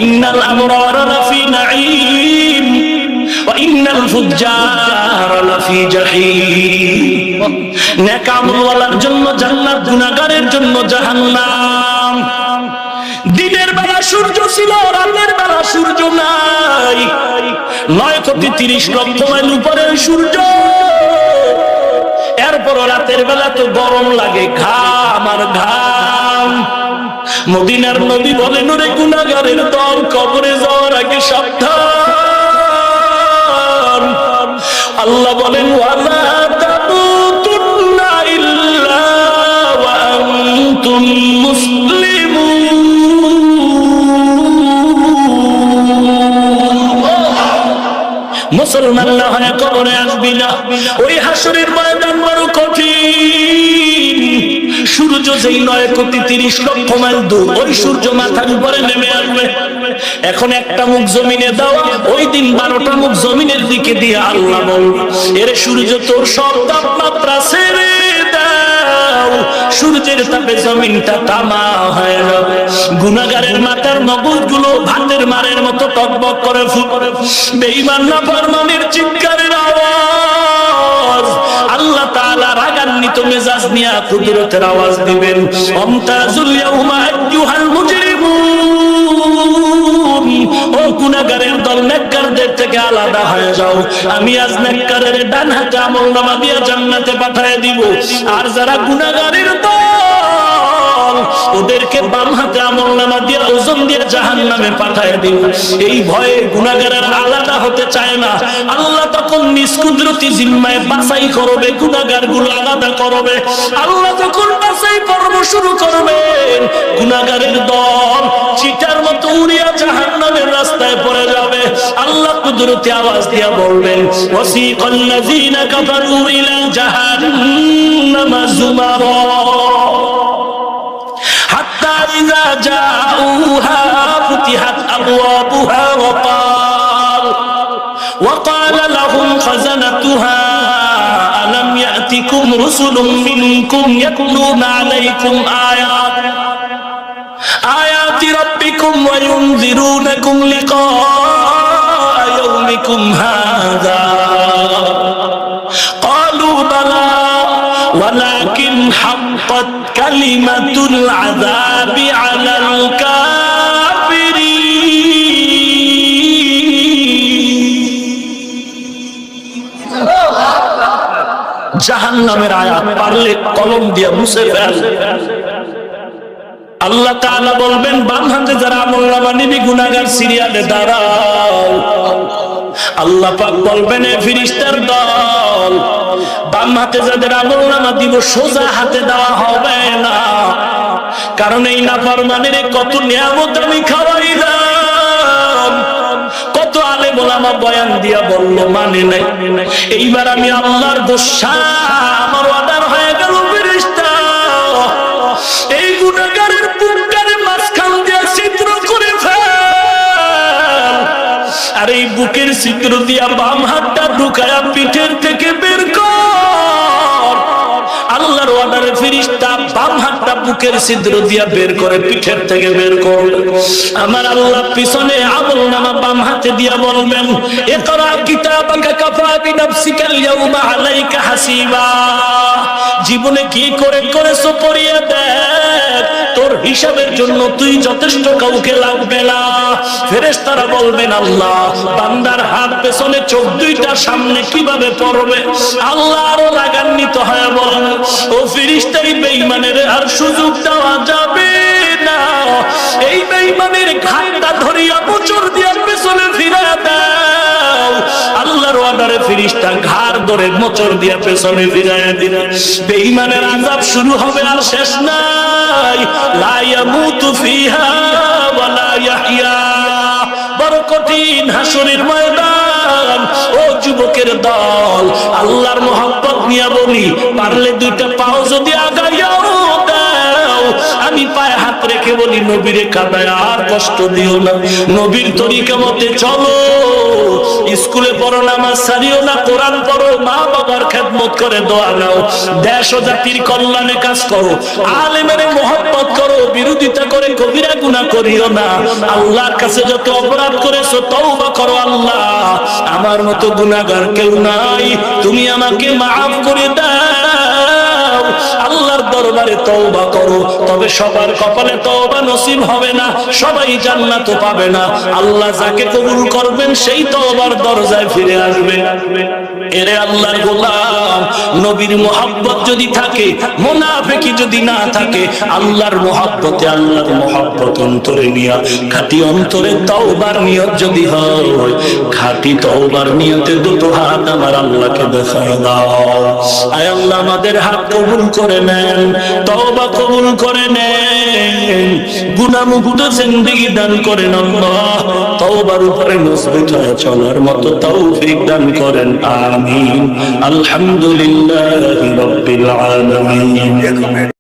ইন্নাল আবরারা লাফি নাঈম ওয়া ইন্নাল ফুজ্জারা লাফি জাহিম। নেক আমলওয়ালার জন্য জান্নাত, গুনাহগারের জন্য জাহান্নাম। দিনের বেলা সূর্য ছিল, রাতের বেলা সূর্য নাই। 9,30 মাইল উপরে সূর্য, এরপর রাতের বেলা তো গরম লাগে, ঘাম আর ঘাম। মদিনার নবী বলেন, ওরে গুনাহগারের দল, কবরে যাওয়ার আগে সাবধান। আল্লাহ বলেন, ওয়ালা তামুতুন্না ইল্লা ওয়া আনতুম মুসলিমুন। মুসলমান না হয়ে কবরে আসবি না। ওই হাসরের ময়দান বড় কঠিন। সূর্য যেই 9,30 মাইল দূর, ওই সূর্য মাথার উপরে নেমে আসবে। এখন একটা মুখ জমিনে দাও, ওই দিন 12টা মুখ জমিনের দিকে দিয়ে আল্লাহ বলবে, এর সূর্য তোর সব তাপমাত্রা ছেড়ে দাও। সূর্যের তাপে জমিনটা তামা হয়ে যাবে। গুনাহগারের মাথার মগজগুলো ভাতের মারের মতো টকবক করে ফুটবে। বেঈমান নাফরমানের চিৎকারের আওয়াজ, আল্লাহ তাআলা রাগান্বিত মেজাজ নিয়ে কুদরতের আওয়াজ দিবেন, আমতাজুল ইয়াউমা আইয়ুহাল মুজরিমুন। ও গুনাহগারের দল, নেককারদের থেকে আলাদা হয়ে যাও। আমি আজ নেককারের ডান হাতে আমলনামা দিয়ে জান্নাতে পাঠিয়ে দিব, আর যারা গুনাহগারের দল, ওদেরকে বাম হাতে আমলনামা দিয়ে ওজন দিয়ে জাহান্নামে পাঠিয়ে দিব। এই ভয়ে গুনাহগারের আলাদা হতে চায় না। আল্লাহ তখন নিজ কুদরতি জিম্মায় বাছাই করবে, গুনাহগারগুলো আলাদা করবে। আল্লাহ যখন বাছাই পর্ব শুরু করবেন, গুনাহগারের দল চিটার মতো উড়িয়া জাহান্নামের রাস্তায় পড়ে যাবে। আল্লাহ কুদরতি আওয়াজ দিয়া বলবেন, ওয়াসিকাল লাযিনা কাফারু ইলা জাহান্নামা যুমারা হাত্তা ইযা জাউহা ফুতিহাত আবওয়াবুহা وقال لهم خزنتها ألم يأتكم رسل منكم يتلون عليكم آيات ربكم وينذرونكم لقاء يومكم هذا قالوا بلى ولكن حقت كلمة العذاب على الكافرين। জাহান্নামের আয়াত পারলে কলম দিয়ে মুছে ফেল। আল্লাহ তাআলা বলবেন, বাম হাতে যারা আমলনামা নিবি, গুনাহগার সিরিয়ালে দাঁড়াও। আল্লাহ পাক বলবেন, এ ফেরেশতার দল, বাম হাতে যাদের আমলনামা দিব, সোজা হাতে দেওয়া হবে না। কারণ এই নাফরমানের কত নিয়ামত আমি খাওয়াইলাম, কত আলেম ওলামা বয়ান দিয়া বলল, মানে নাই। এইবার আমি আল্লাহর দোষা, আমার অর্ডার হয়ে গেল, ফেরেশতা এই গুনাহগারের বুকটারে মাঝখান দিয়ে ছিদ্র করে ফেল, আর এই বুকের ছিদ্র দিয়া বাম হাতটা ঢুকায়া পিঠের থেকে বের কর। আল্লাহর অর্ডারে ফেরেশতা বাম হাতটা বুকের ছিদ্র দিয়া বের করে পিঠের থেকে বের কর। আমার আল্লাহ পিছনে আমলনামা বাম হাতে দিয়া বলবেন, ইকরা কিতাবাকা কাফা বিনাফসিকা আল-ইয়াউমা আলাইকা হাসিবা। জীবনে কি করে করেছো পড়িয়ে দেখ, তোর হিসাবের জন্য তুই যথেষ্ট, কাউকে লাগবে না। ফেরেশতারা বলবেন, আল্লাহ বান্দার হাত পেছনে, চোখ দুইটা সামনে কিভাবে পড়বে? আল্লাহ আরো রাগান্বিত হয়ে বলেন, ও ফেরেশতা, এই বেঈমানের আর সুযোগ দেওয়া যাবে না। এই বেঈমানের ঘাটটা ধরিয়া মোচড় দিয়া পেছনে ফিরিয়ে দাও। আল্লাহর অর্ডারে ফেরেশতা ঘাড় ধরে মোচড় দিয়া পেছনে ফিরিয়ে দিলেন। বেঈমানের আযাব শুরু হবে, আর শেষ নাই। লা ইয়ামুতু ফিহা ওয়া লা ইয়াহইয়া। বড় কঠিন হাসরের ময়দান। ও যুবকের দল, আল্লাহর মহব্বত নিয়ে বলি, পারলে দুইটা পাও যদি আগাইয়াও দাও, আমি পায়ে হাত রেখে বলি, নবীরে কাঁদায় আর কষ্ট দিও না, নবীর তরিকা মতে চলো, স্কুলে পড়ো, নামাজ ছাড়িও না, কোরআন পড়ো, মা বাবার খেদমত করে দোয়া নাও, দেশ ও জাতির কল্যাণে কাজ করো, আলেমের মহব্বত করো, বিরোধিতা করে কবিরা গুনাহ করিও না। আল্লাহর কাছে যত অপরাধ করেছো তওবা করো, আল্লাহ আমার মতো গুনাহগার কেউ নাই, তুমি আমাকে মাফ করে দাও। আল্লাহর দরবারে তওবা করো, তবে সবার কপালে তওবা নসিব হবে না, সবাই জান্নাত পাবে না। আল্লাহ যাকে কবুল করবেন সেই তওবার দরজায় ফিরে আসবে। এরে আল্লাহর গোলাম, নবীর মুহাব্বত যদি থাকে, মুনাফিকি যদি না থাকে, আল্লাহর মুহাব্বতে আল্লাহর মুহাব্বত অন্তরে নিয়া খাঁটি অন্তরে তওবার নিয়ত যদি হয়, খাঁটি তওবার নিয়তে দুটো হাত আমার আল্লাহকে দেখায় দাও। আয় আল্লাহ আমাদের হাত কবুল করে নেন, তওবা কবুল করে নেন, গুনাহমুক্ত জিন্দেগি দান করেন আল্লাহ, তওবার উপরে মজবুত হয়ে চলার মতো তৌফিক দান করেন, আমিন। আলহামদুলিল্লাহি রাব্বিল আলামিন।